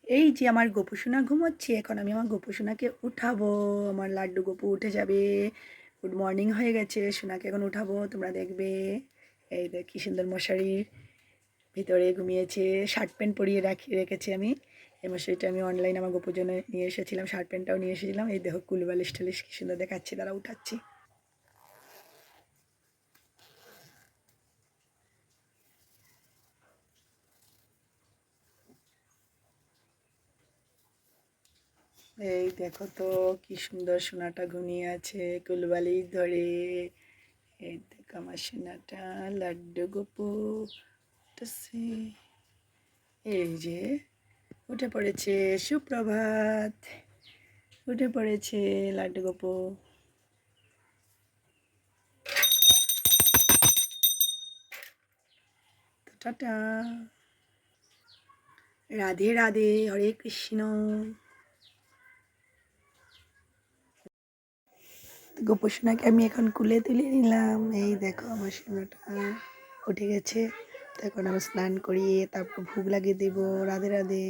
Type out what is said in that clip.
এই যে আমার গোপু সোনা ঘুমোচ্ছে, এখন আমি আমার গোপু সোনাকে উঠাবো। আমার লাড্ডু গোপু উঠে যাবে। গুড মর্নিং হয়ে গেছে, সোনাকে এখন উঠাবো, তোমরা দেখবে। এই দেখ কি সুন্দর মশারির ভিতরে ঘুমিয়েছে। শার্ট প্যান্ট পরিয়ে রেখেছি আমি। এই মশারিটা আমি অনলাইনে আমার গোপুর জন্য নিয়ে এসেছিলাম, শার্ট প্যান্টটাও নিয়ে এসেছিলাম। এই দেখো কুল বালিশ টালিশ কি সুন্দর দেখাচ্ছি, তারা উঠাচ্ছি। এই দেখো তো কি সুন্দর সোনাটা ঘুমিয়ে আছে কুলবালিশ ধরে। এই দেখো আমার সোনাটা লাড্ডু গোপু উঠেছে। এই যে উঠে পড়েছে, সুপ্রভাত। উঠে পড়েছে লাড্ডু গোপু। তো টাটা, রাধে রাধে, হরে কৃষ্ণ। গোপু সোনাকে আমি এখন কুলে তুলে নিলাম। এই দেখো আমার সোনাটা উঠে গেছে। তো এখন আমি স্নান করিয়ে তারপর ভোগ লাগিয়ে দেবো। রাধে রাধে।